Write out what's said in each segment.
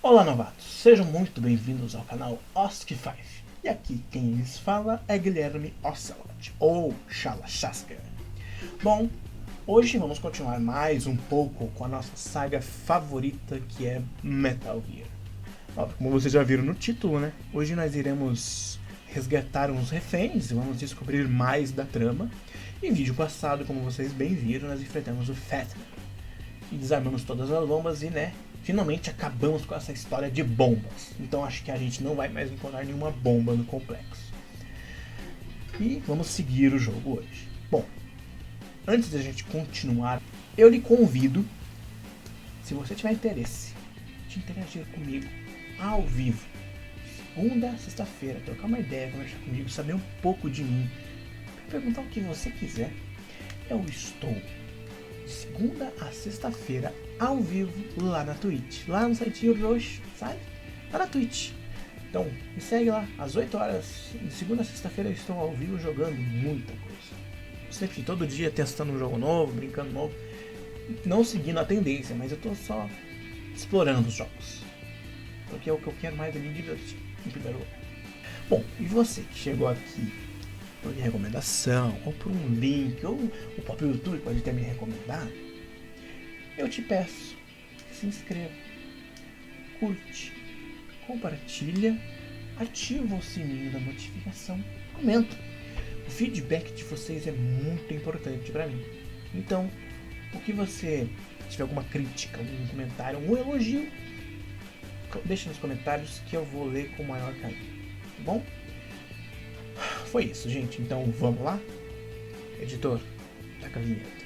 Olá novatos, sejam muito bem-vindos ao canal Osk5. E aqui quem lhes fala é Guilherme Ocelot, ou Chalachasca. Bom, hoje vamos continuar mais um pouco com a nossa saga favorita, que é Metal Gear. Como vocês já viram no título, né? Hoje nós iremos resgatar uns reféns e vamos descobrir mais da trama. Em vídeo passado, como vocês bem viram, nós enfrentamos o Fatman e desarmamos todas as bombas e, finalmente acabamos com essa história de bombas. Então acho que a gente não vai mais encontrar nenhuma bomba no complexo. E vamos seguir o jogo hoje. Bom, antes da gente continuar, eu lhe convido, se você tiver interesse, de interagir comigo ao vivo, segunda, sexta-feira, trocar uma ideia, conversar comigo, saber um pouco de mim, perguntar o que você quiser. Eu estou de segunda a sexta-feira ao vivo lá na Twitch, lá no site roxo, sabe? Lá na Twitch. Então, me segue lá, às 8 horas, de segunda a sexta-feira eu estou ao vivo jogando muita coisa. Sempre, todo dia testando um jogo novo, brincando novo, não seguindo a tendência, mas eu estou só explorando os jogos. Porque é o que eu quero mais é me divertir, em primeiro lugar. Bom, e você que chegou aqui por minha recomendação, ou por um link, ou o próprio YouTube pode ter me recomendado, eu te peço que se inscreva, curte, compartilha, ativa o sininho da notificação, comenta. O feedback de vocês é muito importante para mim. Então, o que você tiver alguma crítica, algum comentário, um elogio, deixa nos comentários que eu vou ler com o maior carinho, tá bom? Foi isso, gente. Então vamos lá? Editor, taca a vinheta.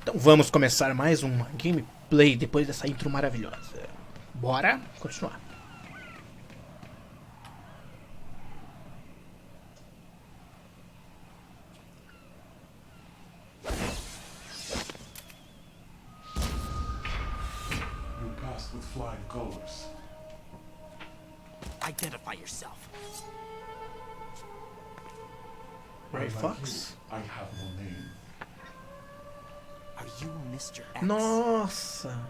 Então vamos começar mais uma gameplay depois dessa intro maravilhosa. Bora continuar. With flying colors. Identify yourself. Ray Fox? I have no name. Are you Mr. X? Nossa!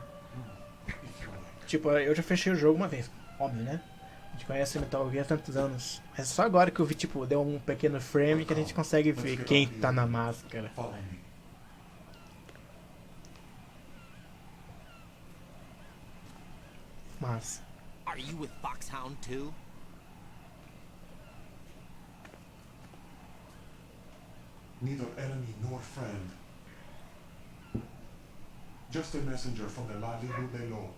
Tipo, eu já fechei o jogo uma vez, óbvio, né? A gente conhece Metal Gear há tantos anos. É só agora que eu vi, tipo, deu um pequeno frame que a gente consegue ver quem tá na máscara. Follow me. Massa. Are you with Foxhound too? Neither enemy nor friend. Just a messenger from the Lali Lubelo.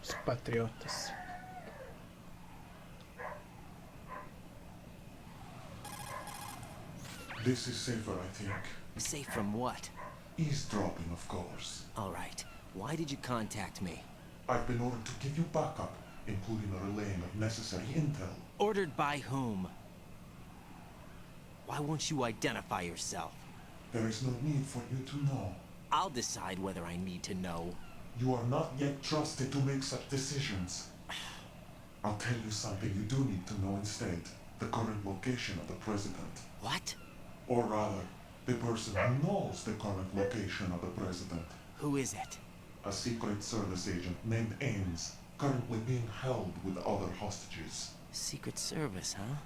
Os patriotas. This is safer, I think. Safe from what? Eavesdropping, of course. Alright, why did you contact me? I've been ordered to give you backup, including a relaying of necessary intel. Ordered by whom? Why won't you identify yourself? There is no need for you to know. I'll decide whether I need to know. You are not yet trusted to make such decisions. I'll tell you something you do need to know instead. The current location of the president. What? Or rather, the person who knows the current location of the president. Who is it? A Secret Service agent named Ames, currently being held with other hostages. Secret Service, huh?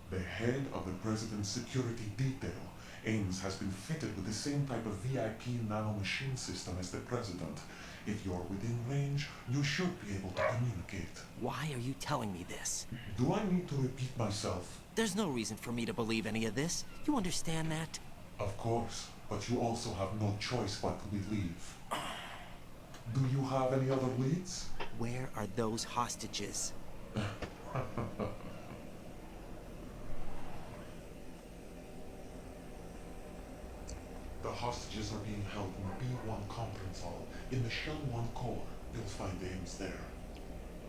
The head of the president's security detail, Ames has been fitted with the same type of VIP nanomachine system as the president. If you're within range, you should be able to communicate. Why are you telling me this? Do I need to repeat myself? There's no reason for me to believe any of this. You understand that? Of course, but you also have no choice but to believe. Do you have any other leads? Where are those hostages? The hostages are being held in B1 conference hall. In the Shell 1 core, you'll find Ames there.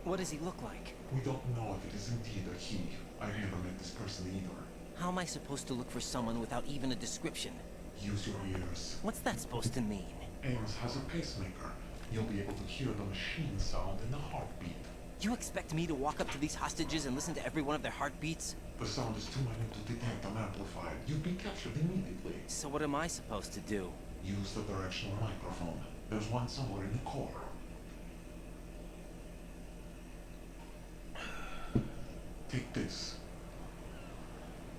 What does he look like? We don't know if it is indeed a he. I've never met this person either. How am I supposed to look for someone without even a description? Use your ears. What's that supposed to mean? Ames has a pacemaker. You'll be able to hear the machine sound in the heartbeat. You expect me to walk up to these hostages and listen to every one of their heartbeats? The sound is too minute to detect and amplify. You'd be captured immediately. So what am I supposed to do? Use the directional microphone. There's one somewhere in the core. Take this.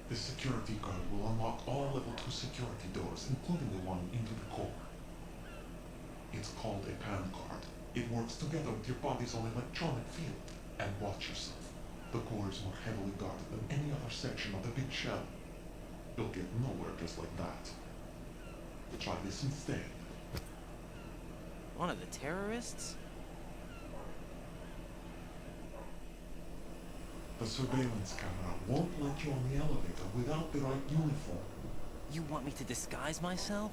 This security card will unlock all level 2 security doors, including the one into the core. It's called a PAN card. It works together with your body's own electronic field. And watch yourself. The core is more heavily guarded than any other section of the big shell. You'll get nowhere just like that. Try this instead. One of the terrorists? The surveillance camera won't let you on the elevator without the right uniform. You want me to disguise myself?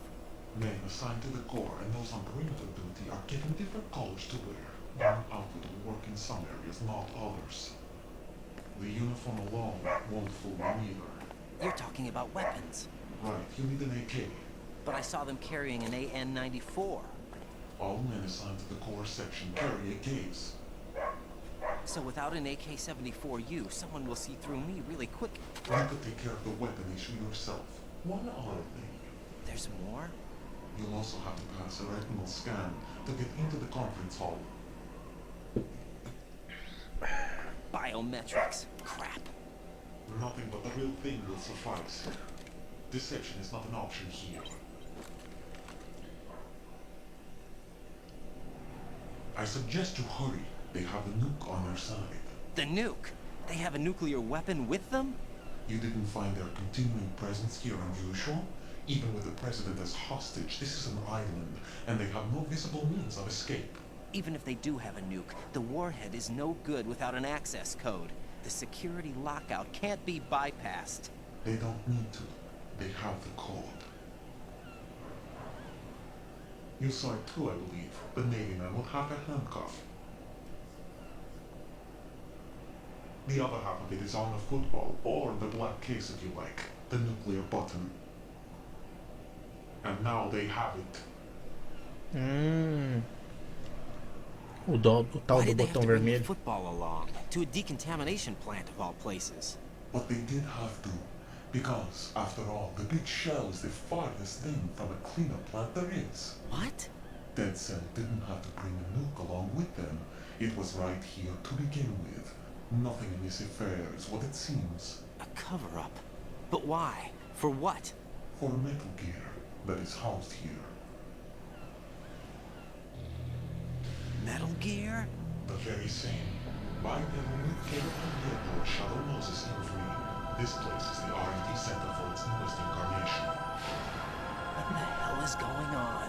Men assigned to the core and those on perimeter duty are given different colors to wear. One outfit will work in some areas, not others. The uniform alone won't fool you either. You're talking about weapons. Right, you need an AK. But I saw them carrying an AN-94. All men assigned to the core section carry AKs. So without an AK-74U, someone will see through me really quick. You could take care of the weapon issue yourself. One other thing. There's more? You'll also have to pass a retinal scan to get into the conference hall. Biometrics. Crap. Nothing but the real thing will suffice. Deception is not an option here. I suggest you hurry. They have the nuke on their side. The nuke? They have a nuclear weapon with them? You didn't find their continuing presence here unusual? Even with the president as hostage, this is an island, and they have no visible means of escape. Even if they do have a nuke, the warhead is no good without an access code. The security lockout can't be bypassed. They don't need to. They have the code. You saw it too, I believe. The Navy man will have a handcuff. The other half of it is on the football, or the black case if you like. The nuclear button. And now they have it. O tal Why do did they have botão to bring the vermelho. football along? To a decontamination plant of all places. But they did have to. Because, after all, the big shell is the farthest thing from a cleanup plant there is. What? Dead Cell didn't have to bring a nuke along with them. It was right here to begin with. Nothing in this affair is what it seems. A cover-up. But why? For what? For Metal Gear that is housed here. Metal Gear? The very same. By then, when we came from the Lord Shadow Moses infamy, this place is the R&D center for its newest incarnation. What the hell is going on?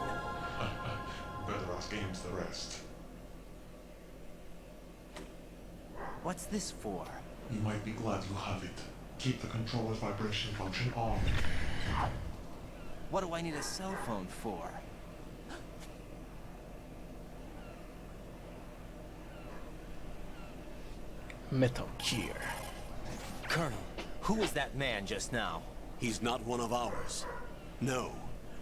Better ask Ames the rest. What's this for? You might be glad you have it. Keep the controller's vibration function on. What do I need a cell phone for? Metal Gear. Colonel, who was that man just now? He's not one of ours. No,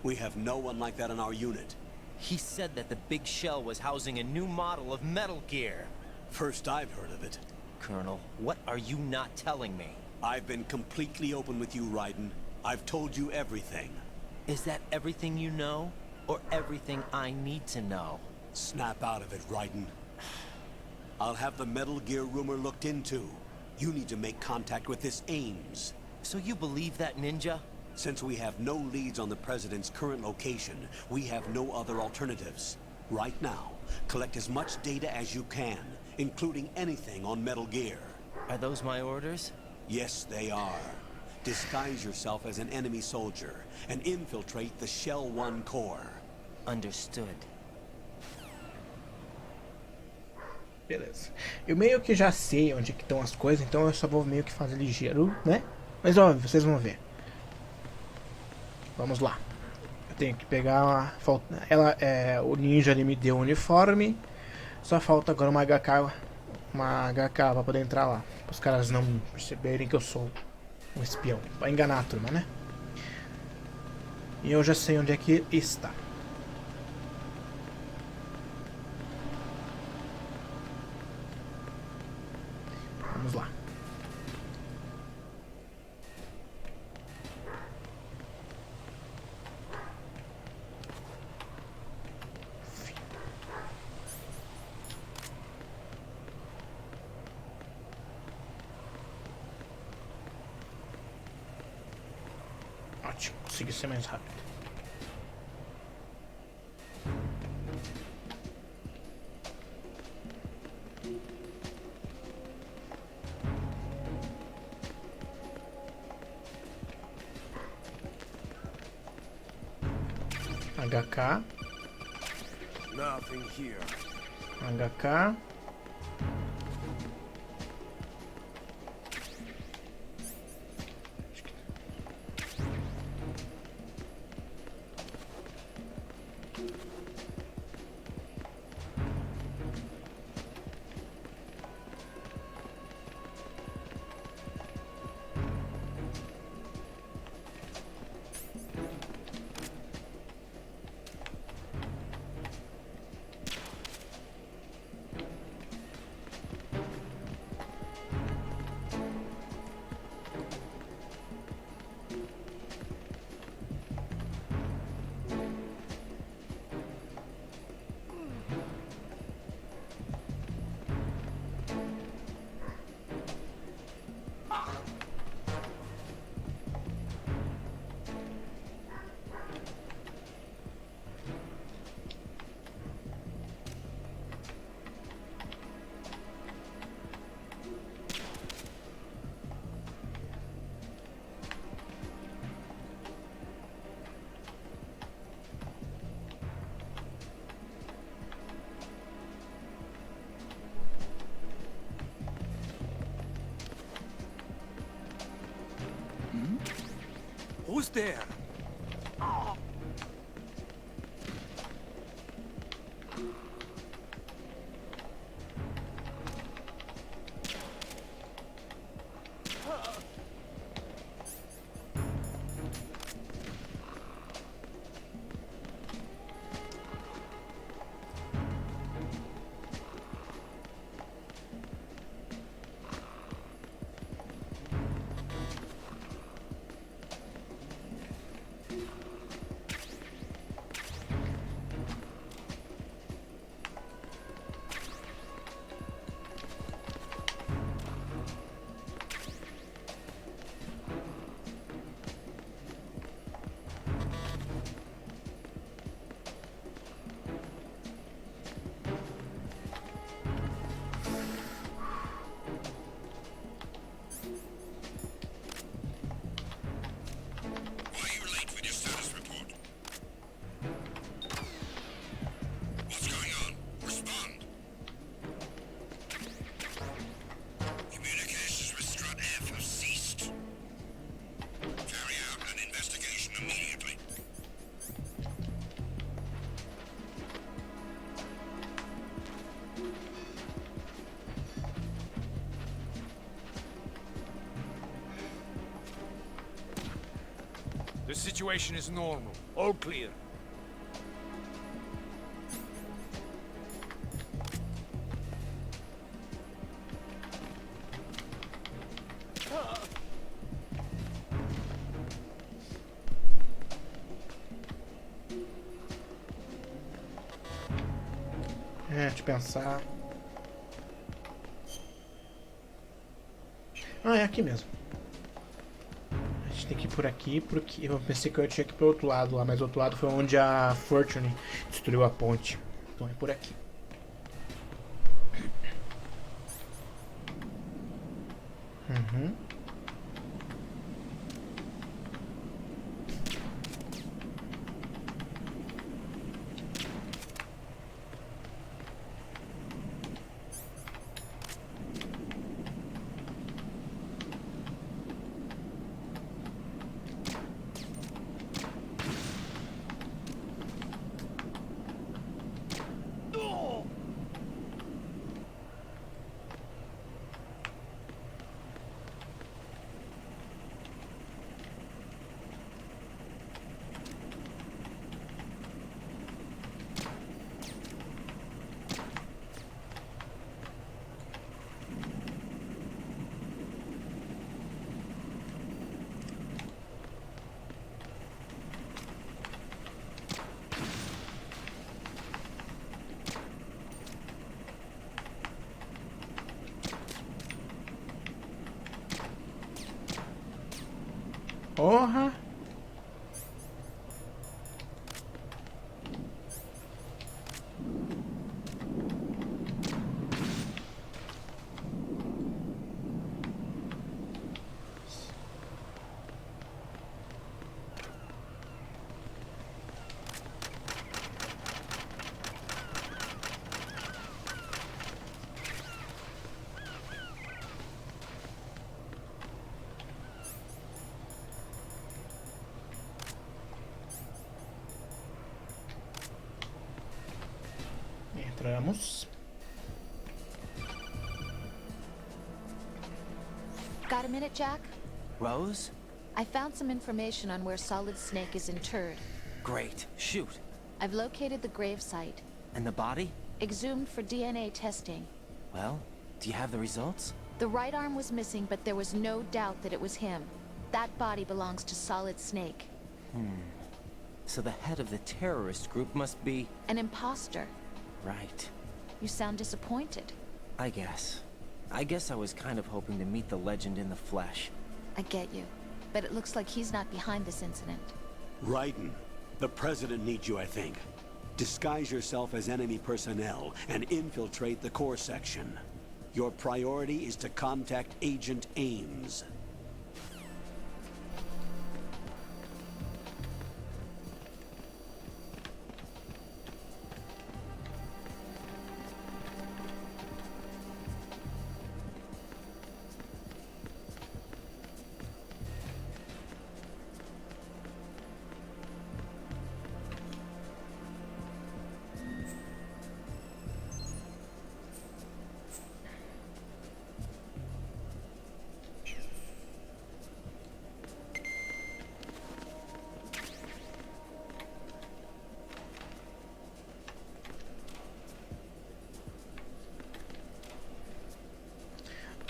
we have no one like that in our unit. He said that the big shell was housing a new model of Metal Gear. First I've heard of it. Colonel, what are you not telling me? I've been completely open with you, Raiden. I've told you everything. Is that everything you know? Or everything I need to know? Snap out of it, Raiden. I'll have the Metal Gear rumor looked into. You need to make contact with this Ames. So you believe that ninja? Since we have no leads on the President's current location, we have no other alternatives. Right now, collect as much data as you can, including anything on Metal Gear. Are those my orders? Yes, they are. Disguise yourself as an enemy soldier and infiltrate the Shell 1 core. Understood. Beleza. Eu meio que já sei onde que estão as coisas, então eu só vou meio que fazer ligeiro, né? Mas ó, vocês vão ver. Vamos lá. Eu tenho que pegar o ninja ali me deu o uniforme. Só falta agora uma HK pra poder entrar lá. Para os caras não perceberem que eu sou um espião. Vai enganar a turma, né? E eu já sei onde é que está. Ótimo, consegui ser mais rápido. HK. Nothing here. HK. Who's there? The situation is normal. All clear. Deixa eu pensar. Ah, é aqui mesmo. A gente tem que ir por aqui, porque eu pensei que eu tinha que ir pro outro lado lá, mas o outro lado foi onde a Fortune destruiu a ponte. Então é por aqui. Uhum. Porra! Entramos. Got a minute, Jack? Rose? I found some information on where Solid Snake is interred. Great. Shoot. I've located the grave site. And the body? Exhumed for DNA testing. Well, do you have the results? The right arm was missing, but there was no doubt that it was him. That body belongs to Solid Snake. So the head of the terrorist group must be... An imposter. Right. You sound disappointed. I guess. I was kind of hoping to meet the legend in the flesh. I get you. But it looks like he's not behind this incident. Raiden, the President needs you, I think. Disguise yourself as enemy personnel and infiltrate the core section. Your priority is to contact Agent Ames.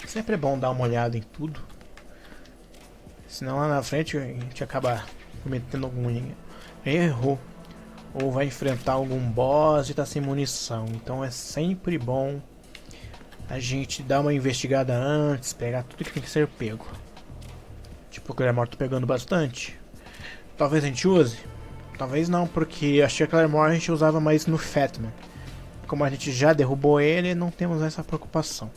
Sempre é bom dar uma olhada em tudo. Senão lá na frente a gente acaba cometendo algum erro. Ou vai enfrentar algum boss e tá sem munição. Então é sempre bom a gente dar uma investigada antes, pegar tudo que tem que ser pego. Tipo, o Claymore tô pegando bastante. Talvez a gente use? Talvez não, porque achei que a Claymore a gente usava mais no Fatman. Como a gente já derrubou ele, não temos essa preocupação.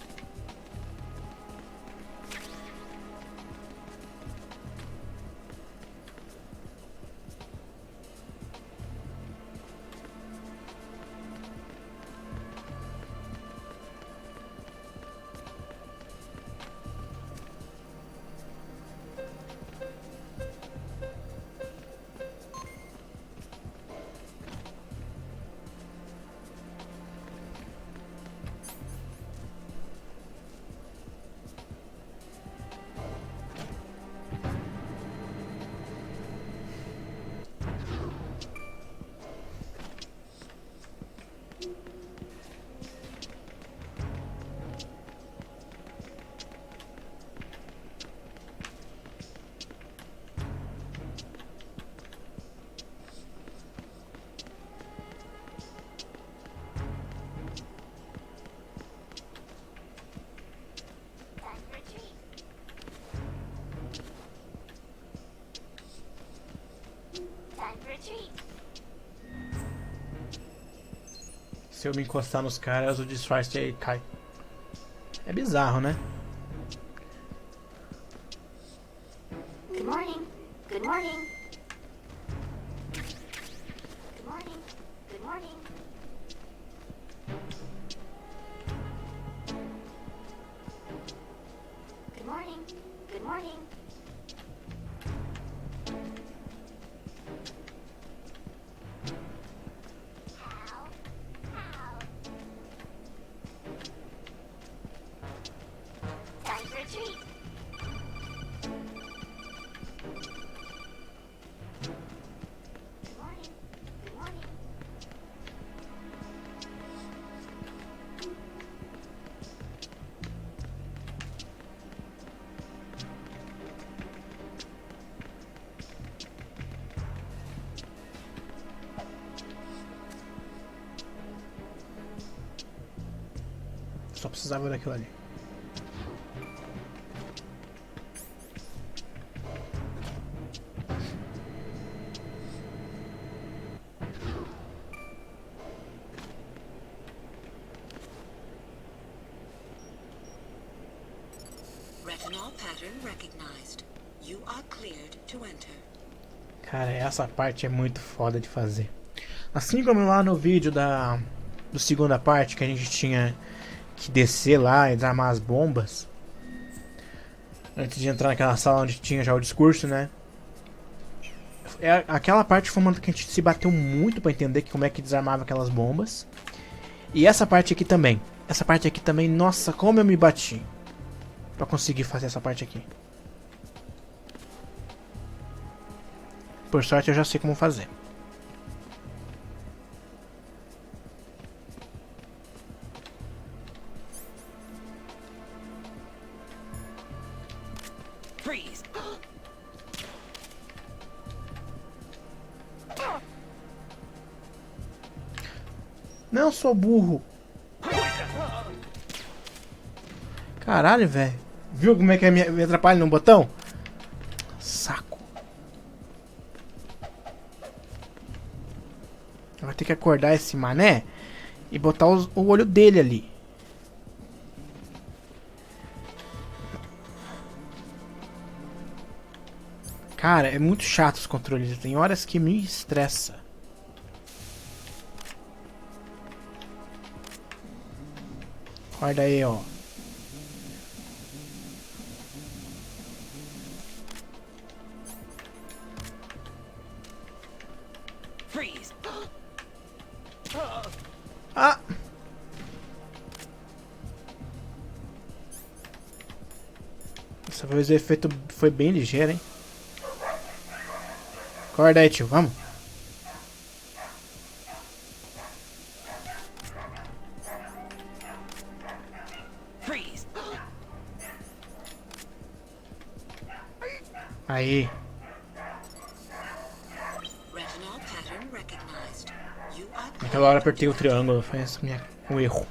Se eu me encostar nos caras, o disfarce aí cai. É bizarro, né? Good morning. Good morning. Good morning. Good morning. Good morning. Good morning. Time for a treat. Good morning. Good morning. Só precisava daquilo ali. Retinol pattern recognized. You are cleared to enter. Cara, essa parte é muito foda de fazer. Assim como lá no vídeo do segunda parte, que a gente tinha que descer lá e desarmar as bombas antes de entrar naquela sala onde tinha já o discurso, né? Aquela parte foi uma que a gente se bateu muito pra entender como é que desarmava aquelas bombas. E essa parte aqui também. Essa parte aqui também, nossa, como eu me bati pra conseguir fazer essa parte aqui. Por sorte eu já sei como fazer. Freeze! Não sou burro. Caralho, velho. Viu como é que me atrapalha no botão? Saco. Vai ter que acordar esse mané e botar o olho dele ali. Cara, é muito chato os controles. Tem horas que me estressa. Acorda aí, ó. Freeze! Ah! Dessa vez o efeito foi bem ligeiro, hein? Acorda aí, tio. Vamos. Freeze! Aí. Retinal pattern recognized. You are Naquela hora apertei o triângulo. Foi um erro.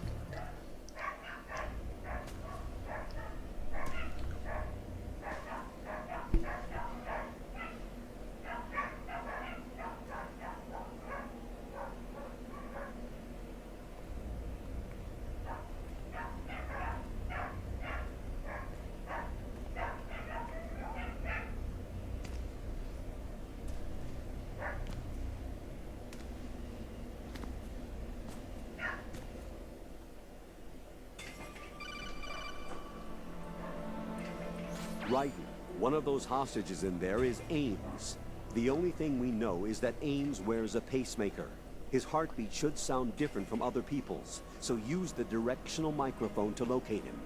Right. One of those hostages in there is Ames. The only thing we know is that Ames wears a pacemaker. His heartbeat should sound different from other people's, so use the directional microphone to locate him.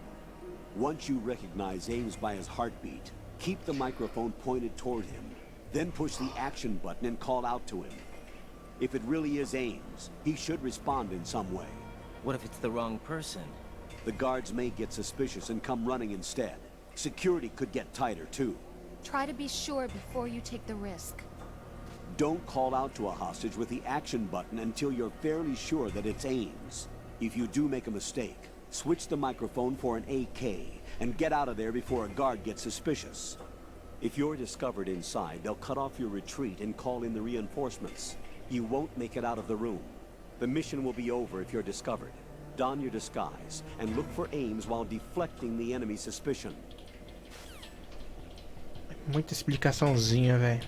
Once you recognize Ames by his heartbeat, keep the microphone pointed toward him. Then push the action button and call out to him. If it really is Ames, he should respond in some way. What if it's the wrong person? The guards may get suspicious and come running instead. Security could get tighter, too. Try to be sure before you take the risk. Don't call out to a hostage with the action button until you're fairly sure that it's Ames. If you do make a mistake, switch the microphone for an AK and get out of there before a guard gets suspicious. If you're discovered inside, they'll cut off your retreat and call in the reinforcements. You won't make it out of the room. The mission will be over if you're discovered. Don your disguise and look for Ames while deflecting the enemy's suspicion. Muita explicaçãozinha, velho.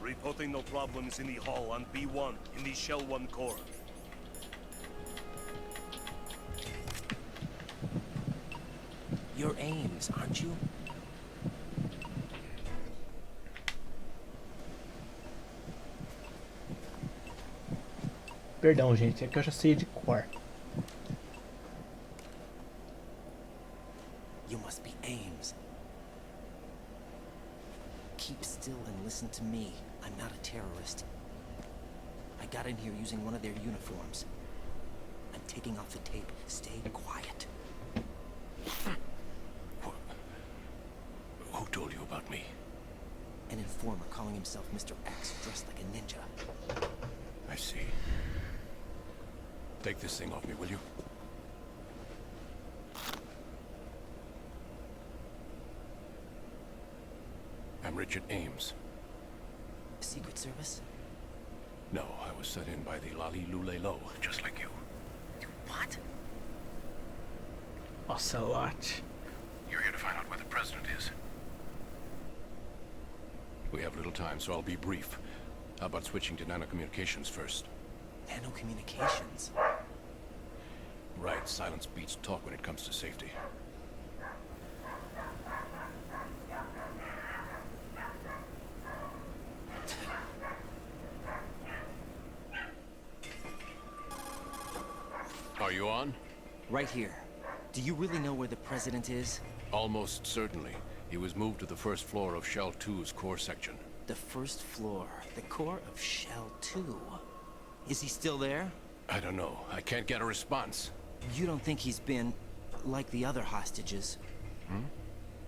Reporting no problems in the hall on B1 in the Shell 1 core. You're Ames, aren't you? Perdão, gente. É que eu já sei de cor. You must be Ames. Keep still and listen to me. I'm not a terrorist. I got in here using one of their uniforms. I'm taking off the tape. Stay quiet. Who told you about me? An informer calling himself Mr. X, dressed like a ninja. I see. Take this thing off me, will you? I'm Richard Ames. Secret Service? No, I was sent in by the Lali Lule Lo, just like you. What? Ocelot. You're here to find out where the president is. We have little time, so I'll be brief. How about switching to nanocommunications first? Nanocommunications? Right, silence beats talk when it comes to safety. Are you on? Right here. Do you really know where the president is? Almost certainly. He was moved to the first floor of Shell 2's core section. The first floor. The core of Shell 2. Is he still there? I don't know. I can't get a response. You don't think he's been... like the other hostages? Hmm?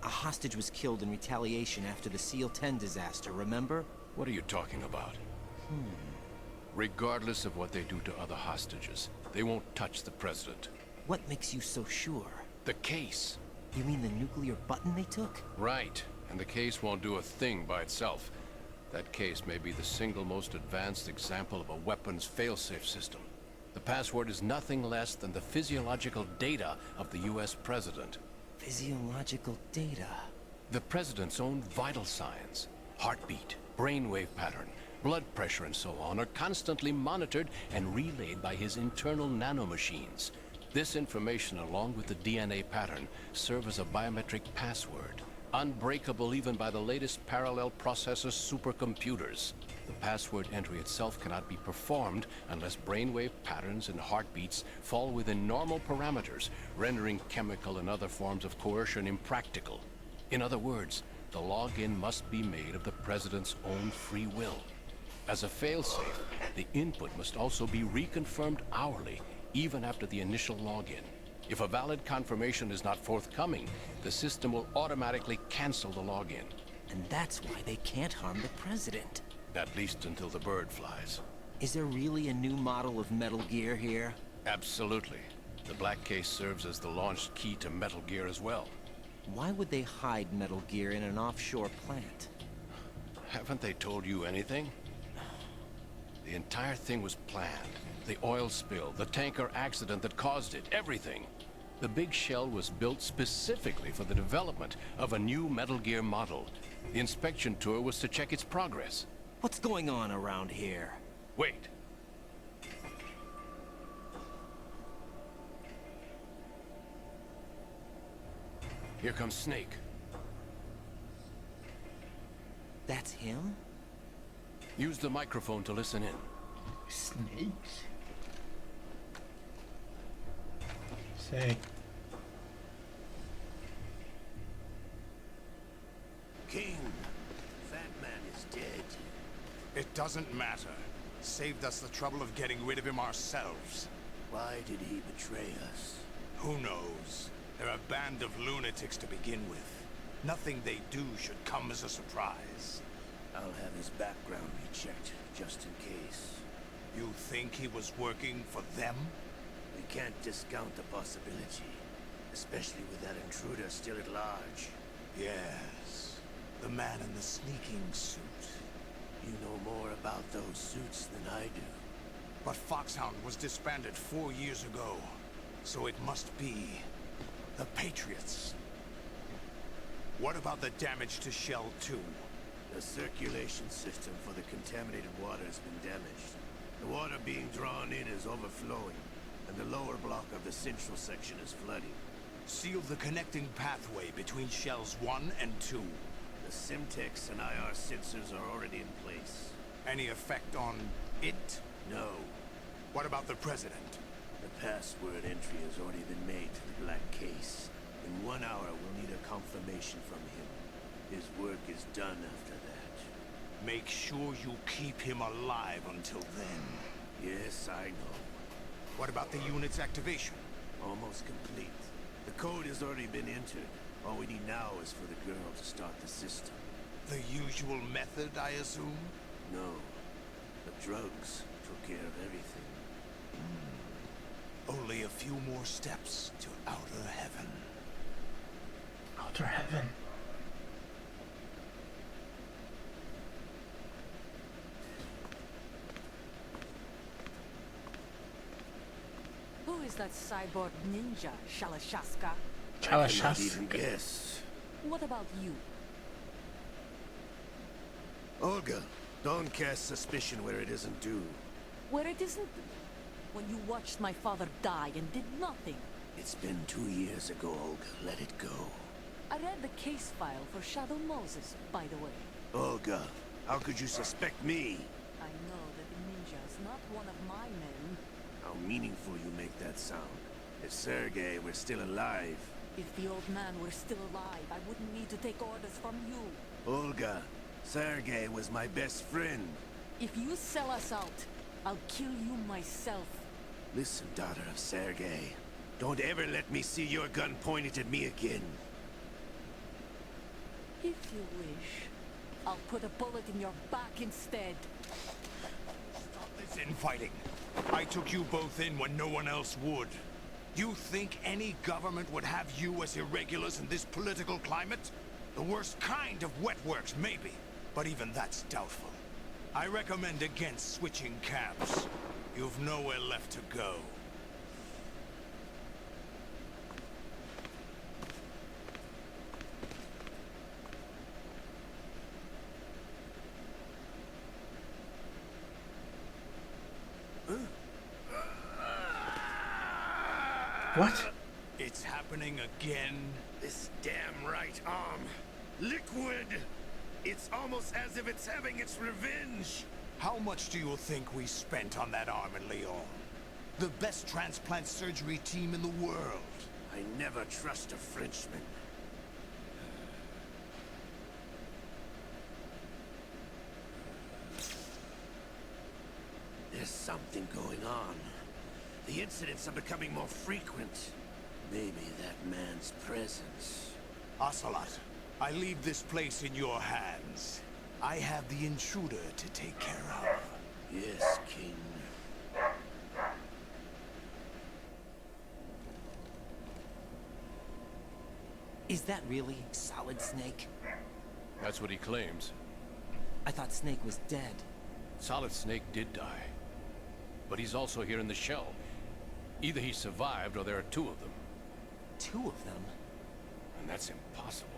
A hostage was killed in retaliation after the SEAL 10 disaster, remember? What are you talking about? Regardless of what they do to other hostages, they won't touch the president. What makes you so sure? The case. You mean the nuclear button they took? Right. And the case won't do a thing by itself. That case may be the single most advanced example of a weapons failsafe system. The password is nothing less than the physiological data of the US president. Physiological data? The president's own vital signs, heartbeat, brainwave pattern, blood pressure and so on are constantly monitored and relayed by his internal nanomachines. This information, along with the DNA pattern, serve as a biometric password, unbreakable even by the latest parallel processor supercomputers. The password entry itself cannot be performed unless brainwave patterns and heartbeats fall within normal parameters, rendering chemical and other forms of coercion impractical. In other words, the login must be made of the president's own free will. As a failsafe, the input must also be reconfirmed hourly, even after the initial login. If a valid confirmation is not forthcoming, the system will automatically cancel the login. And that's why they can't harm the president. At least until the bird flies. Is there really a new model of Metal Gear here? Absolutely. The black case serves as the launch key to Metal Gear as well. Why would they hide Metal Gear in an offshore plant? Haven't they told you anything? The entire thing was planned. The oil spill, the tanker accident that caused it, everything. The big shell was built specifically for the development of a new Metal Gear model. The inspection tour was to check its progress. What's going on around here? Wait. Here comes Snake. That's him? Use the microphone to listen in. Snakes? Say. King, Fat Man is dead. It doesn't matter. Saved us the trouble of getting rid of him ourselves. Why did he betray us? Who knows? They're a band of lunatics to begin with. Nothing they do should come as a surprise. I'll have his background rechecked, just in case. You think he was working for them? We can't discount the possibility, especially with that intruder still at large. Yes. The man in the sneaking suit. You know more about those suits than I do. But Foxhound was disbanded 4 years ago. So it must be the Patriots. What about the damage to Shell 2? The circulation system for the contaminated water has been damaged. The water being drawn in is overflowing, and the lower block of the central section is flooding. Seal the connecting pathway between Shells 1 and 2. The Simtex and IR sensors are already in place. Any effect on it? No. What about the President? The password entry has already been made to the black case. In 1 hour, we'll need a confirmation from him. His work is done after that. Make sure you keep him alive until then. Yes, I know. What about the unit's activation? Almost complete. The code has already been entered. All we need now is for the girl to start the system. The usual method, I assume? No. The drugs took care of everything. Only a few more steps to outer heaven. Outer heaven. Who is that cyborg ninja, Shalashaska? I cannot even guess. What about you? Olga, don't cast suspicion where it isn't due. Where it isn't... When you watched my father die and did nothing. It's been 2 years ago, Olga. Let it go. I read the case file for Shadow Moses, by the way. Olga, how could you suspect me? I know that the ninja is not one of my men. How meaningful you make that sound. If Sergei were still alive... If the old man were still alive, I wouldn't need to take orders from you. Olga, Sergei was my best friend. If you sell us out, I'll kill you myself. Listen, daughter of Sergei. Don't ever let me see your gun pointed at me again. If you wish, I'll put a bullet in your back instead. Stop this infighting. I took you both in when no one else would. You think any government would have you as irregulars in this political climate? The worst kind of wet works, maybe. But even that's doubtful. I recommend against switching camps. You've nowhere left to go. What? It's happening again? This damn right arm. Liquid! It's almost as if it's having its revenge. How much do you think we spent on that arm in Lyon? The best transplant surgery team in the world. I never trust a Frenchman. There's something going on. The incidents are becoming more frequent. Maybe that man's presence. Ocelot, I leave this place in your hands. I have the intruder to take care of. Yes, King. Is that really Solid Snake? That's what he claims. I thought Snake was dead. Solid Snake did die. But he's also here in the shell. Either he survived or there are two of them. Two of them? And that's impossible.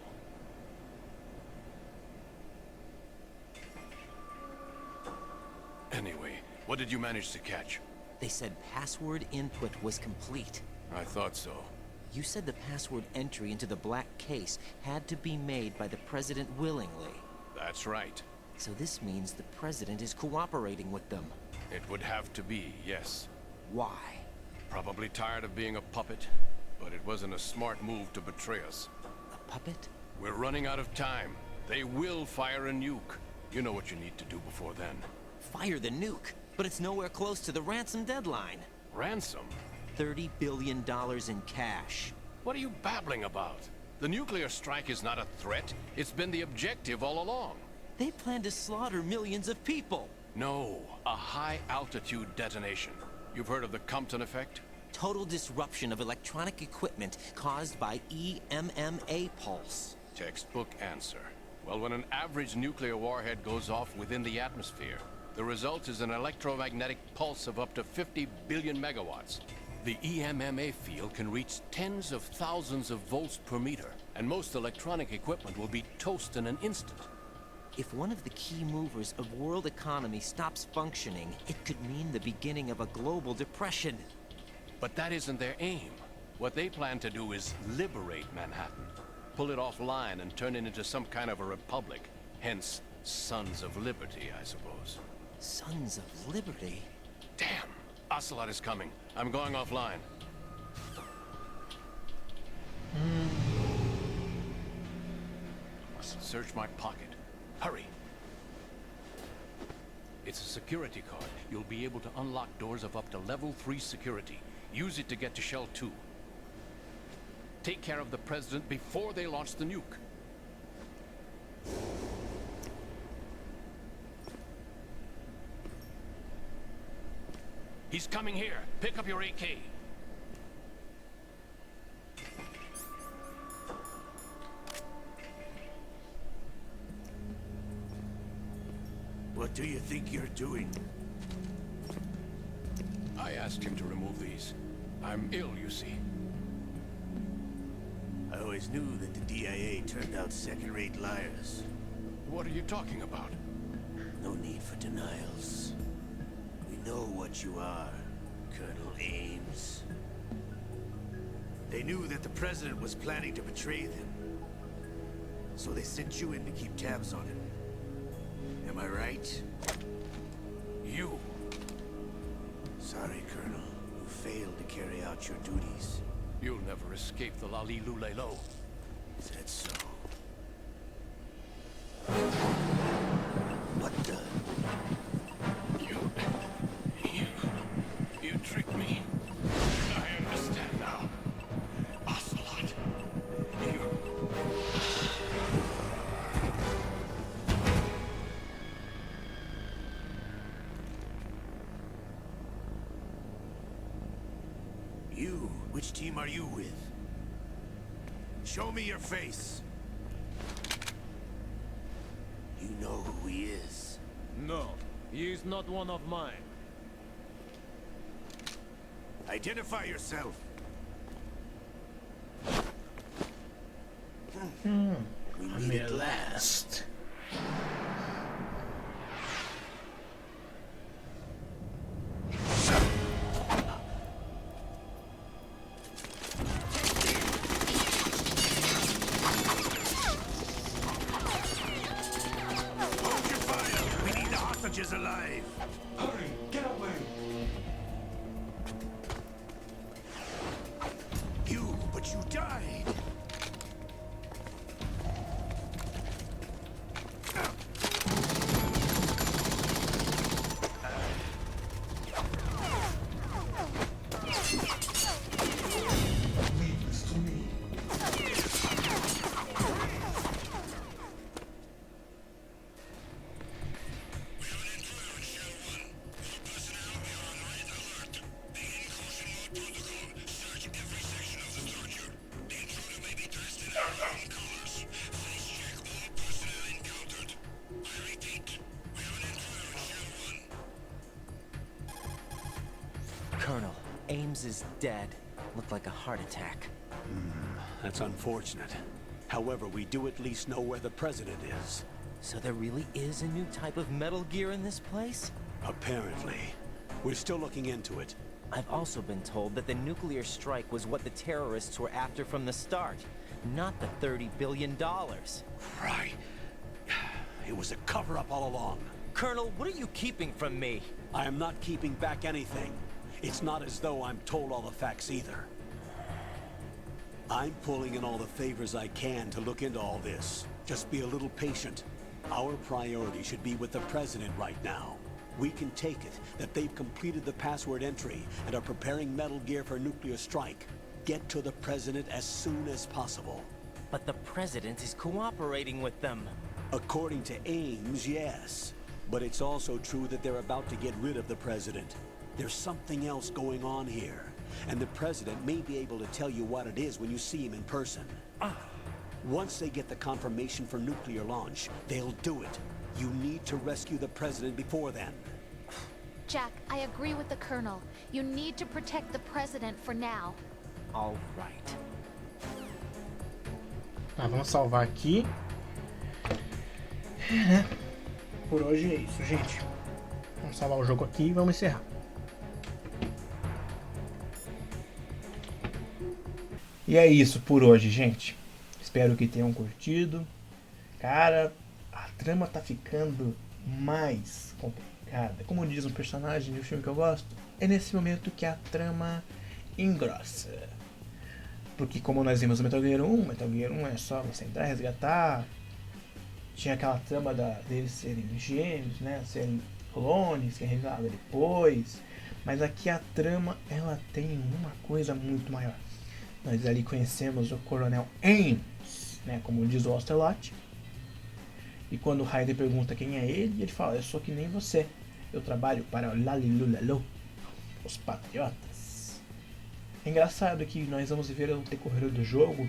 Anyway, what did you manage to catch? They said password input was complete. I thought so. You said the password entry into the black case had to be made by the President willingly. That's right. So this means the President is cooperating with them. It would have to be, yes. Why? Probably tired of being a puppet, but it wasn't a smart move to betray us. A puppet? We're running out of time. They will fire a nuke. You know what you need to do before then. Fire the nuke? But it's nowhere close to the ransom deadline. Ransom? $30 billion in cash. What are you babbling about? The nuclear strike is not a threat. It's been the objective all along. They plan to slaughter millions of people. No, a high-altitude detonation. You've heard of the Compton effect? Total disruption of electronic equipment caused by EMMA pulse. Textbook answer. Well, when an average nuclear warhead goes off within the atmosphere, the result is an electromagnetic pulse of up to 50 billion megawatts. The EMMA field can reach tens of thousands of volts per meter, and most electronic equipment will be toast in an instant. If one of the key movers of world economy stops functioning, it could mean the beginning of a global depression. But that isn't their aim. What they plan to do is liberate Manhattan. Pull it offline and turn it into some kind of a republic. Hence, Sons of Liberty, I suppose. Sons of Liberty? Damn! Ocelot is coming. I'm going offline. Search my pocket. Hurry! It's a security card. You'll be able to unlock doors of up to level 3 security. Use it to get to Shell 2. Take care of the President before they launch the nuke. He's coming here. Pick up your AK. What do you think you're doing? I asked him to remove these. I'm ill, you see. I always knew that the DIA turned out second-rate liars. What are you talking about? No need for denials. We know what you are, Colonel Ames. They knew that the President was planning to betray them. So they sent you in to keep tabs on him. Am I right? You. Sorry, Colonel. failed to carry out your duties. You'll never escape the Lalilulelo. Is that so? What the? You tricked me. I understand now. Ocelot. You? Which team are you with? Show me your face. You know who he is. No, he is not one of mine. Identify yourself. We meet at last. Hold your fire! We need the hostages alive! Hurry, get away! But you died! Leave this to me. Colonel, Ames is dead. Looked like a heart attack. That's unfortunate. However, we do at least know where the president is. So there really is a new type of Metal Gear in this place? Apparently. We're still looking into it. I've also been told that the nuclear strike was what the terrorists were after from the start, not the $30 billion. Right. It was a cover-up all along. Colonel, what are you keeping from me? I am not keeping back anything. It's not as though I'm told all the facts either. I'm pulling in all the favors I can to look into all this. Just be a little patient. Our priority should be with the president right now. We can take it that they've completed the password entry and are preparing Metal Gear for nuclear strike. Get to the president as soon as possible. But the president is cooperating with them. According to Ames, yes. But it's also true that they're about to get rid of the president. There's something else going on here, and the president may be able to tell you what it is when you see him in person. Once they get the confirmation for nuclear launch, they'll do it. You need to rescue the president before then. Jack, I agree with the Colonel. You need to protect the president for now. All right. Tá, vamos salvar aqui. Né? Por hoje é isso, gente. Vamos salvar o jogo aqui e vamos encerrar. E é isso por hoje, gente. Espero que tenham curtido. Cara, a trama tá ficando mais complicada. Como diz um personagem de um filme que eu gosto, é nesse momento que a trama engrossa. Porque como nós vimos no Metal Gear 1 é só você entrar e resgatar. Tinha aquela trama deles serem gêmeos, né? Serem clones, que é revelada depois. Mas aqui a trama, ela tem uma coisa muito maior. Nós ali conhecemos o Coronel Ames, né? Como diz o Ocelot. E quando o Ryder pergunta quem é ele fala, eu sou que nem você. Eu trabalho para o Lalilulelo, os Patriotas. É engraçado que nós vamos ver no decorrer do jogo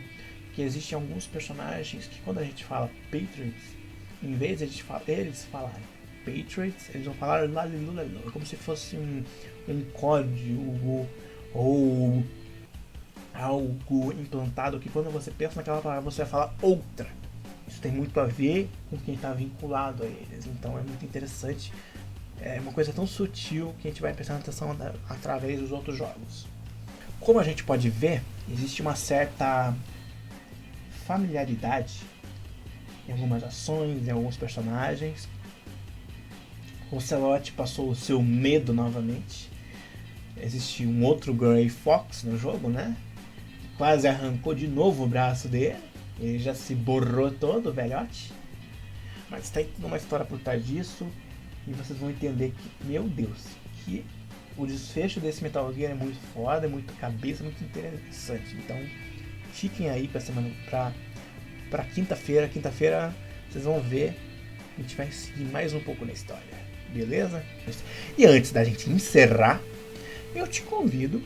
que existem alguns personagens que quando a gente fala Patriots, em vez de eles falarem Patriots, eles vão falar Lalilulelo. É como se fosse um código ou algo implantado que quando você pensa naquela palavra você vai falar outra. Isso tem muito a ver com quem está vinculado a eles, então é muito interessante. É uma coisa tão sutil que a gente vai prestando atenção através dos outros jogos. Como a gente pode ver, existe uma certa familiaridade em algumas ações, em alguns personagens. O Ocelot passou o seu medo novamente. existe um outro Grey Fox no jogo, né? Quase arrancou de novo o braço dele. Ele já se borrou todo, velhote. Mas tem toda uma história por trás disso. E vocês vão entender que, meu Deus, que o desfecho desse Metal Gear é muito foda, é muito cabeça, muito interessante. Então, fiquem aí pra semana, pra quinta-feira. Quinta-feira vocês vão ver. A gente vai seguir mais um pouco na história. Beleza? E antes da gente encerrar, eu te convido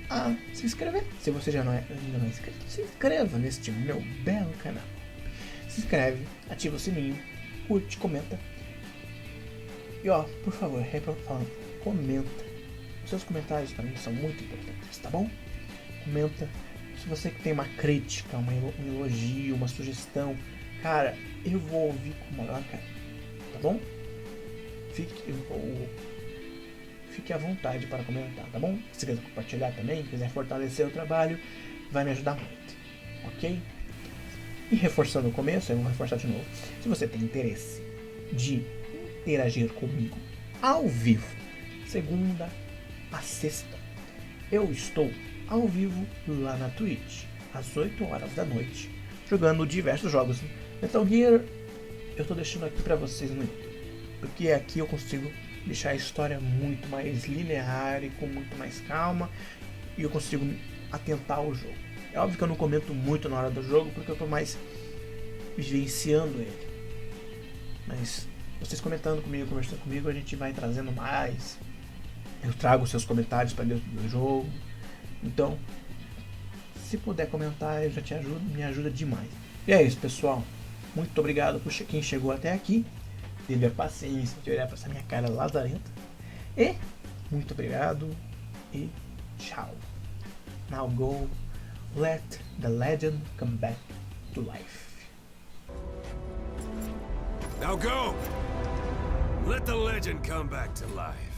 a se inscrever. Se você ainda não é inscrito, se inscreva neste meu belo canal. Se inscreve, ativa o sininho, curte, comenta. E ó, por favor, comenta. Os seus comentários para mim são muito importantes, tá bom? Comenta. Se você tem uma crítica, um elogio, uma sugestão, cara, eu vou ouvir com o maior carinho, tá bom? Fique à vontade para comentar, tá bom? Se quiser compartilhar também, quiser fortalecer o trabalho, vai me ajudar muito, ok? E reforçando o começo, eu vou reforçar de novo. Se você tem interesse de interagir comigo ao vivo, segunda a sexta, eu estou ao vivo lá na Twitch, às 8 horas da noite, jogando diversos jogos. Metal Gear eu tô deixando aqui pra vocês no YouTube, porque aqui eu consigo deixar a história muito mais linear e com muito mais calma, e eu consigo atentar ao jogo. É óbvio que eu não comento muito na hora do jogo, porque eu tô mais vivenciando ele. Mas vocês comentando comigo, conversando comigo, a gente vai trazendo mais. Eu trago seus comentários para dentro do jogo. Então, se puder comentar, eu já te ajudo, me ajuda demais. E é isso, pessoal. Muito obrigado por quem chegou até aqui. Teve a paciência de olhar para essa minha cara lazarenta. E muito obrigado e tchau. Now go let the legend come back to life. Now go! Let the legend come back to life.